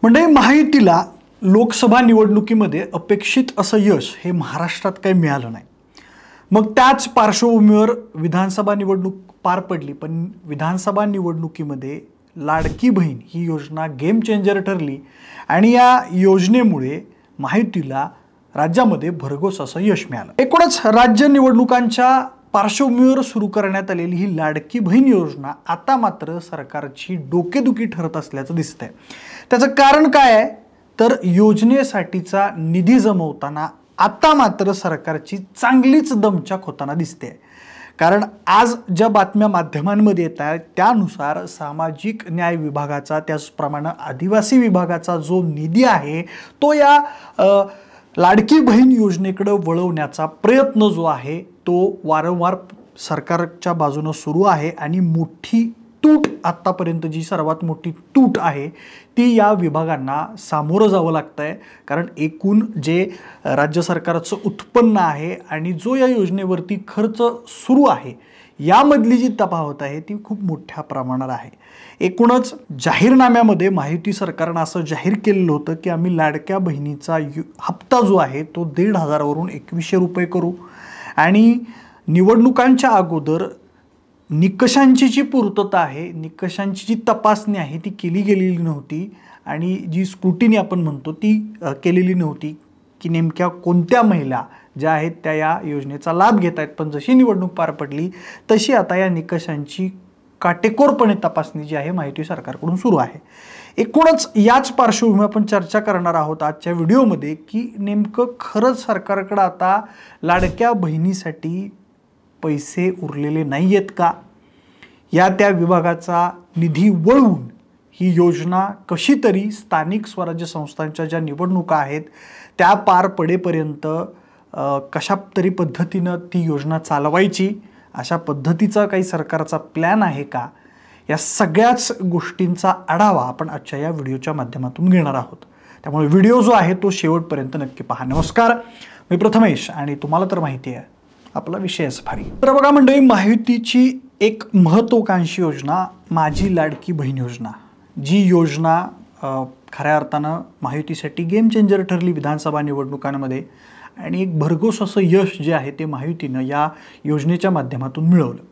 म्हणजे महायुतीला लोकसभा निवडणुकीमध्ये अपेक्षित असं यश हे महाराष्ट्रात काही मिळालं नाही। मग त्याच पार्श्वभूमीवर विधानसभा निवडणूक पार पडली, पण विधानसभा निवडणुकीमध्ये लाडकी बहीण ही योजना गेम चेंजर ठरली आणि या योजनेमुळे महायुतीला राज्यामध्ये भरघोस असं यश मिळालं। एकूणच राज्य निवडणुकांच्या पार्श्वभूमीवर सुरू करण्यात आलेली ही लाडकी बहीण योजना आता मात्र सरकारची डोकेदुखी ठरत असल्याचं दिसतंय। त्याचं कारण काय आहे तर योजनेसाठीचा निधी जमवताना आता मात्र सरकारची चांगलीच दमछाक होताना दिसते। कारण आज ज्या बातम्या माध्यमांमध्ये येत आहेत त्यानुसार सामाजिक न्याय विभागाचा त्याचप्रमाणे आदिवासी विभागाचा जो निधी आहे तो या लाडकी बहीण योजनेकडे वळवण्याचा प्रयत्न जो आहे तो वारंवार सरकारच्या बाजूने सुरू आहे आणि मोठी तूट आतापर्यंत जी सर्वात मोठी तूट आहे ती या विभागांना सामोरं जावं लागतंय। कारण एकूण जे राज्य सरकारचं उत्पन्न आहे आणि जो या योजनेवरती खर्च सुरू आहे यामधली जी तफावत आहे ती खूप मोठ्या प्रमाणात आहे। एकूणच जाहीरनाम्यामध्ये महायुती सरकारने असं जाहीर केलेलं होतं की आम्ही लाडक्या बहिणीचा हप्ता जो आहे तो 1,500 वरून 2,100 रुपये करू आणि निवडणुकांच्या अगोदर निकषांची जी पूर्तता आहे निकषांची जी तपासणी आहे ती केली गेलेली नव्हती आणि जी स्क्रुटिनी आपण म्हणतो ती केलेली नव्हती की नेमक्या कोणत्या महिला ज्या आहेत त्या या योजनेचा लाभ घेत आहेत। पण जशी निवडणूक पार पडली तशी आता या निकषांची काटेकोरपणे तपासणी जी आहे महायुती सरकारकडून सुरू आहे। एकूणच याच पार्श्वभूमीवर आपण चर्चा करणार आहोत आजच्या व्हिडिओमध्ये की नेमकं खरंच सरकारकडे आता लाडक्या बहिणीसाठी पैसे उरलेले नाहीयेत का, या त्या विभागाचा निधी वळवून ही योजना कशी तरी स्थानिक स्वराज्य संस्थांच्या ज्या निवडणुका आहेत त्या पार पडेपर्यंत कशा तरी पद्धतीने ती योजना चालवायची अशा पद्धतीचा काही सरकारचा प्लॅन आहे का, या सगळ्याच गोष्टींचा आढावा आपण आजच्या या व्हिडिओच्या माध्यमातून घेणार आहोत। त्यामुळे व्हिडिओ जो आहे तो शेवटपर्यंत नक्की पहा। नमस्कार, मी प्रथमेश आणि तुम्हाला तर माहिती आहे आपला विषयच भारी। तर बघा मंडळी, महायुतीची एक महत्त्वाकांक्षी योजना माझी लाडकी बहीण योजना, जी योजना खऱ्या अर्थानं महायुतीसाठी गेम चेंजर ठरली विधानसभा निवडणुकांमध्ये आणि एक भरघोस असं यश जे आहे ते महायुतीनं या योजनेच्या माध्यमातून मिळवलं।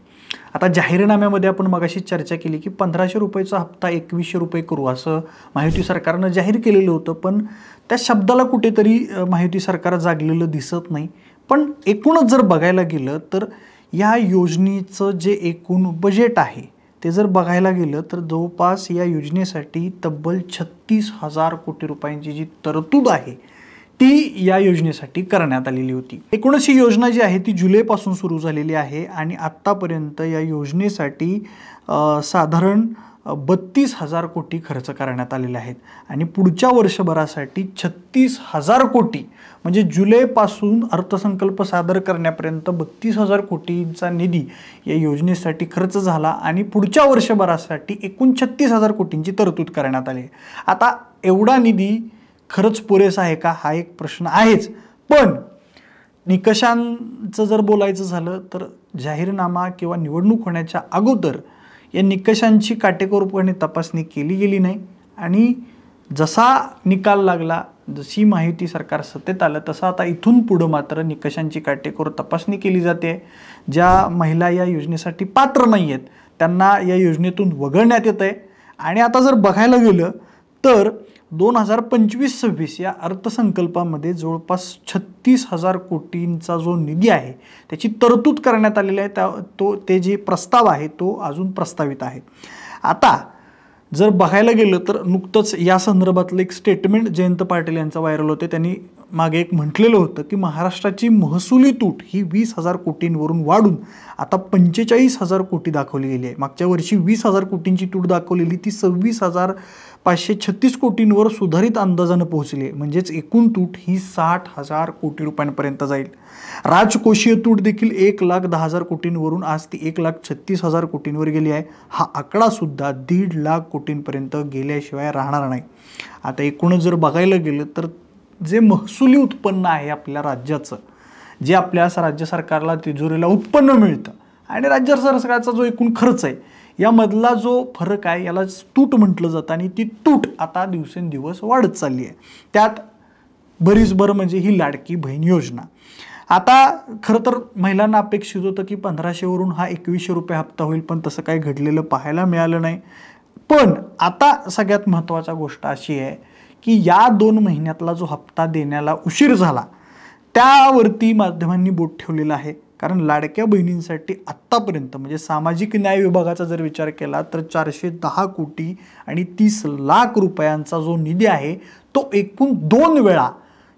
आता जाहीरनाम्यामध्ये आपण मगाशी चर्चा केली की 1,500 रुपयाचा हप्ता 2,100 रुपये करू असं महायुती सरकारनं जाहीर केलेलं होतं, पण त्या शब्दाला कुठेतरी महायुती सरकार जागलेलं दिसत नाही। पण एकूणच जर बघायला गेलं तर या योजनेचं जे एकूण बजेट आहे ते जर बघायला गेलं तर जवळपास या योजनेसाठी तब्बल 36,000 कोटी रुपयांची जी तरतूद आहे ती या योजनेसाठी करण्यात आलेली होती। एकूणच ही योजना जी आहे ती जुलैपासून सुरू झालेली आहे आणि आत्तापर्यंत या योजनेसाठी साधारण 32,000 कोटी खर्च करण्यात आलेले आहेत आणि पुढच्या वर्षभरासाठी 36,000 कोटी म्हणजे जुलैपासून अर्थसंकल्प सादर करण्यापर्यंत 32,000 कोटींचा निधी या योजनेसाठी खर्च झाला आणि पुढच्या वर्षभरासाठी एकूण 36,000 कोटींची तरतूद करण्यात आली। आता एवढा निधी खरंच पुरेसा आहे का हा एक प्रश्न आहेच, पण निकषांचं जर बोलायचं झालं तर जाहीरनामा किंवा निवडणूक होण्याच्या अगोदर या निकषांची काटेकोरपणे तपासणी केली गेली नाही आणि जसा निकाल लागला, जशी महायुती सरकार सत्तेत आलं तसं आता इथून पुढं मात्र निकषांची काटेकोर तपासणी केली जाते। ज्या महिला या योजनेसाठी पात्र नाही आहेत त्यांना या योजनेतून वगळण्यात येत आहे आणि आता जर बघायला गेलं तर 2025-26 या अर्थसंकल्पामध्ये जवळपास 36,000 कोटींचा जो निधी आहे त्याची तरतूद करण्यात आलेली आहे। ते जे प्रस्ताव आहे तो अजून प्रस्तावित आहे। आता जर बघायला गेलं तर नुकतंच या संदर्भातलं एक स्टेटमेंट जयंत पाटील यांचं व्हायरल होते। त्यांनी मागे एक म्हटलेलं होतं की महाराष्ट्राची महसुली तूट ही 20,000 कोटींवरून वाढून आता 45,000 कोटी दाखवली गेली आहे। मागच्या वर्षी 20,000 कोटींची तूट दाखवलेली ती 26,536 कोटींवर सुधारित अंदाजानं पोहोचली आहे, म्हणजेच एकूण तूट ही 60,000 कोटी रुपयांपर्यंत जाईल। राजकोषीय तूट देखील 1,10,000 कोटींवरून आज ती 1,36,000 कोटींवर गेली आहे। हा आकडा सुद्धा 1,50,000 कोटींपर्यंत गेल्याशिवाय राहणार नाही। आता एकूणच जर बघायला गेलं तर जे महसुली उत्पन्न आहे आपल्या राज्याचं, जे आपल्या राज्य सरकारला तिजोरीला उत्पन्न मिळतं आणि राज्य सरकारचा जो एकूण खर्च आहे यामधला जो फरक आहे याला तूट म्हटलं जातं आणि ती तूट आता दिवसेंदिवस वाढत चालली आहे. त्यात बरीच म्हणजे ही लाडकी बहीण योजना. आता खरं तर महिलांना अपेक्षित होतं की 1500 वरून हा 2100 रुपये हप्ता होईल, पण तसं काही घडलेलं पाहायला मिळालं नाही. पण आता सगळ्यात महत्त्वाची गोष्ट अशी आहे की या 2 महिन्यातला जो हप्ता देण्याला उशीर झाला त्यावरती माध्यमांनी बोट ठेवलेलं आहे. कारण लाडक्या बहिणींसाठी आत्तापर्यंत म्हणजे सामाजिक न्याय विभागाचा जर विचार केला तर 410 कोटी आणि 30 लाख रुपयांचा जो निधी आहे तो एकूण 2 वेळा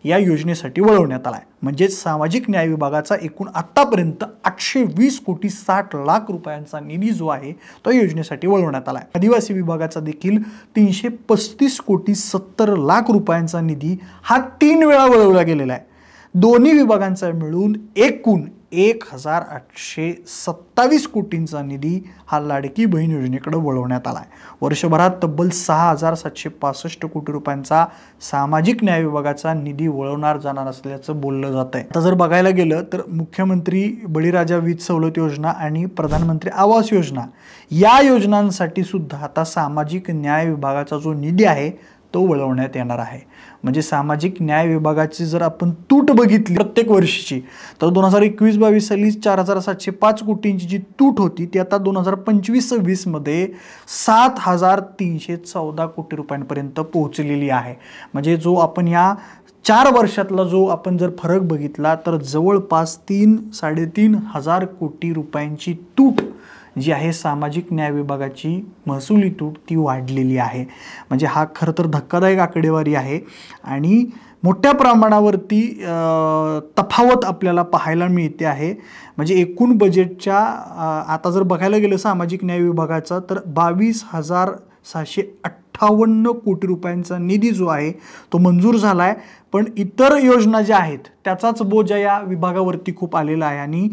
या योजनेसाठी वळवण्यात आला आहे. म्हणजे सामाजिक न्याय विभागाचा एकूण आत्तापर्यंत 820 कोटी 60 लाख रुपयांचा निधी जो आहे तो योजनेसाठी वळवण्यात आला आहे. आदिवासी विभागाचा देखील 335 कोटी 70 लाख रुपयांचा निधी हा 3 वेळा वळवला गेलेला आहे. दोन्ही विभागांचा मिळून एकूण 1827 कोटींचा निधी हा लाडकी बहीण योजनेकडे वळवण्यात आला आहे. वर्षभरात तब्बल 6765 कोटी रुपयांचा सामाजिक न्याय विभागाचा निधी वळवणार जाणार असल्याचं बोललं जात आहे. आता जर बघायला गेलं तर मुख्यमंत्री बळीराजा वीज सवलत योजना आणि प्रधानमंत्री आवास योजना या योजनांसाठी सुद्धा आता सामाजिक न्याय विभागाचा जो निधी आहे तो वळवण्यात येणार आहे. म्हणजे सामाजिक न्याय विभागाची जर आपण तूट बघितली प्रत्येक वर्षीची तर 2021-22 साली 4705 कोटींची जी तूट होती ती आता 2025-26 मध्ये 7314 कोटी रुपयांपर्यंत पोहोचलेली आहे. म्हणजे जो आपण या 4 वर्षातला जो आपण जर फरक बघितला तर जवळपास 3-3.5 हजार कोटी रुपयांची तूट जी आहे सामाजिक न्याय विभागाची महसुली तूट ती वाढलेली आहे. म्हणजे हा खरं तर धक्कादायक आकडेवारी आहे आणि मोठ्या प्रमाणावरती तफावत आपल्याला पाहायला मिळते आहे. म्हणजे एकूण बजेटच्या आता जर बघायला गेलं सामाजिक न्याय विभागाचा तर 22,658 कोटी रुपयांचा निधी जो आहे तो मंजूर झाला आहे. पण इतर योजना ज्या आहेत त्याचाच बोजा या विभागावरती खूप आलेला आहे आणि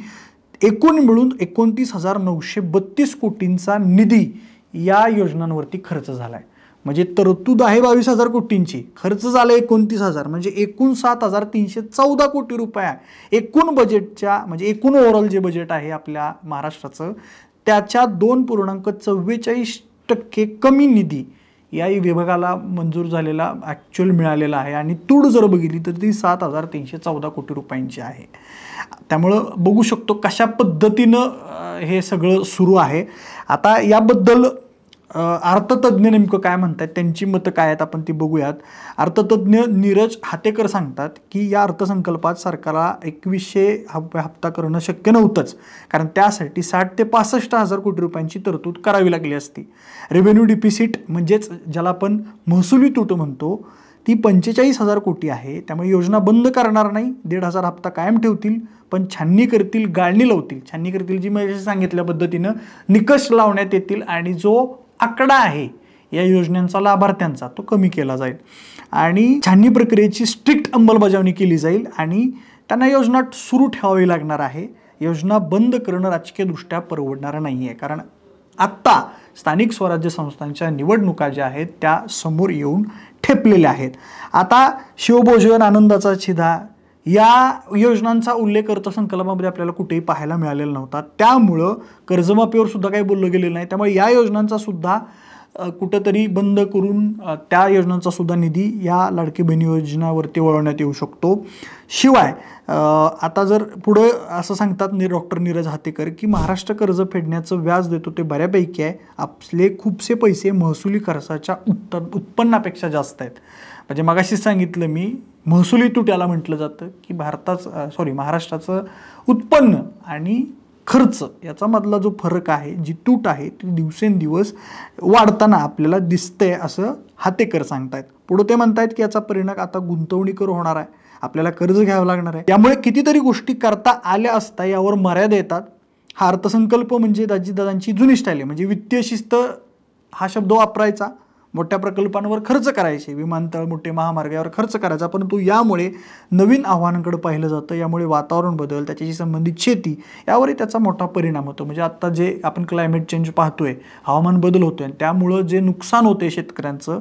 एकूण मिळून 29,932 कोटींचा निधी या योजनांवरती खर्च झाला आहे. म्हणजे तरतूद आहे 22,000 कोटींची, खर्च झाला 29,000 म्हणजे एकूण 7,314 कोटी रुपये एकूण बजेटच्या म्हणजे एकूण ओव्हरऑल जे बजेट आहे आपल्या महाराष्ट्राचं त्याच्या 2.44% कमी निधी या विभागाला मंजूर झालेला ॲक्च्युअल मिळालेला आहे आणि तूट जर बघितली तर ती 7,314 कोटी रुपयांची आहे. त्यामुळं बघू शकतो कशा पद्धतीनं हे सगळं सुरू आहे. आता याबद्दल अर्थतज्ञ नेमकं काय म्हणतात त्यांची मतं काय आहेत आपण ती बघूयात. अर्थतज्ञ नीरज हातेकर सांगतात की या अर्थसंकल्पात सरकारला 2100 हप्ता करणं शक्य नव्हतंच कारण त्यासाठी 60 ते 65 हजार कोटी रुपयांची तरतूद करावी लागली असती. रेव्हेन्यू डिफिसिट म्हणजेच ज्याला आपण महसुली तूट म्हणतो ती 45,000 कोटी आहे. त्यामुळे योजना बंद करणार नाही, 1,500 हप्ता कायम ठेवतील पण छाननी करतील, गाळणी लावतील. छाननी करतील जी मी सांगितल्या पद्धतीनं निकष लावण्यात येतील आणि जो आकडा आहे या योजनांचा लाभार्थ्यांचा तो कमी केला जाईल आणि छाननी प्रक्रियेची स्ट्रिक्ट अंमलबजावणी केली जाईल आणि त्यांना योजना सुरू ठेवावी लागणार आहे. योजना बंद करणं राजकीयदृष्ट्या परवडणार नाही आहे कारण आत्ता स्थानिक स्वराज्य संस्थांच्या निवडणुका ज्या आहेत त्या समोर येऊन ठेपलेल्या आहेत. आता शिवभोजन, आनंदाचा छिदा या योजनांचा उल्लेख अर्थसंकल्पामध्ये आपल्याला कुठेही पाहायला मिळालेला नव्हता. त्यामुळं कर्जमाफीवर सुद्धा काही बोललं गेलेलं नाही. त्यामुळे या योजनांचा सुद्धा कुठंतरी बंद करून त्या योजनांचा सुद्धा निधी या लाडकी बहीण योजनावरती वळवण्यात येऊ शकतो. शिवाय आता जर पुढं असं सांगतात डॉक्टर नीरज हातेकर की महाराष्ट्र कर्ज फेडण्याचं व्याज देतो ते बऱ्यापैकी आहे, आपले खूपसे पैसे महसुली खर्चाच्या उत्पन्नापेक्षा जास्त आहेत. म्हणजे मगाशीच सांगितलं मी महसुली तूट याला म्हटलं जातं की महाराष्ट्राचं उत्पन्न आणि खर्च याचा मधला जो फरक आहे, जी तूट आहे ती दिवसेंदिवस वाढताना आपल्याला दिसतंय असं हातेकर सांगतायत. पुढे ते म्हणतायत की याचा परिणाम आता गुंतवणुकीवर होणार आहे, आपल्याला कर्ज घ्यावं लागणार आहे. त्यामुळे कितीतरी गोष्टी करता आल्या असता यावर मर्यादा येतात. हा अर्थसंकल्प म्हणजे दादांची जुनी स्टाईल आहे. म्हणजे वित्तीय शिस्त हा शब्द वापरायचा, मोठ्या प्रकल्पांवर खर्च करायचे, विमानतळ, मोठे महामार्ग यावर खर्च करायचा, परंतु यामुळे नवीन आव्हानांकडे पाहिलं जातं. यामुळे वातावरण बदल, त्याच्याशी संबंधित शेती यावरही त्याचा मोठा परिणाम होतो. म्हणजे आत्ता जे आपण क्लायमेट चेंज पाहतोय, हवामान बदल होतोय आणि त्यामुळं जे नुकसान होते शेतकऱ्यांचं,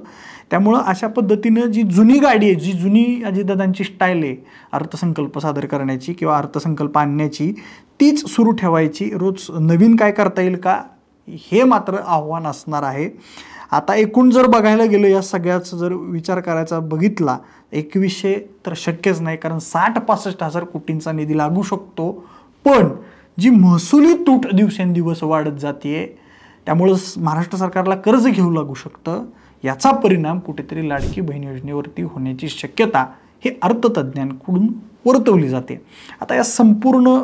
त्यामुळं अशा पद्धतीनं जी जुनी गाडी आहे, जी जुनी अजितदादांची स्टाईल आहे अर्थसंकल्प सादर करण्याची किंवा अर्थसंकल्प आणण्याची, तीच सुरू ठेवायची. रोज नवीन काय करता येईल का हे मात्र आव्हान असणार आहे. आता एकूण जर बघायला गेलं या सगळ्याचा जर विचार करायचा बघितला 2100 तर शक्यच नाही, कारण 60-65 हजार कोटींचा निधी लागू शकतो. पण जी महसुली तूट दिवसेंदिवस वाढत जाते त्यामुळं महाराष्ट्र सरकारला कर्ज घेऊ लागू शकतं. याचा परिणाम कुठेतरी लाडकी बहीण योजनेवरती होण्याची शक्यता ही अर्थतज्ज्ञांकडून वर्तवली जाते. आता या संपूर्ण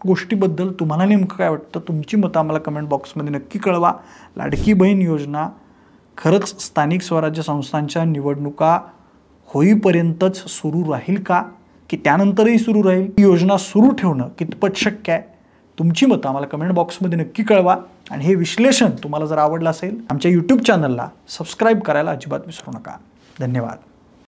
गोष्टीबद्दल तुम्हाला नेमकं काय वाटतं? तुमची मतं आम्हाला कमेंट बॉक्समध्ये नक्की कळवा. लाडकी बहीण योजना खरंच स्थानिक स्वराज्य संस्थांच्या निवडणुका होईपर्यंतच सुरू राहील का, की त्यानंतरही सुरू राहील? ही योजना सुरू ठेवणं कितपत शक्य आहे? तुमची मतं आम्हाला कमेंट बॉक्समध्ये नक्की कळवा. आणि हे विश्लेषण तुम्हाला जर आवडलं असेल आमच्या यूट्यूब चॅनलला सबस्क्राईब करायला अजिबात विसरू नका. धन्यवाद.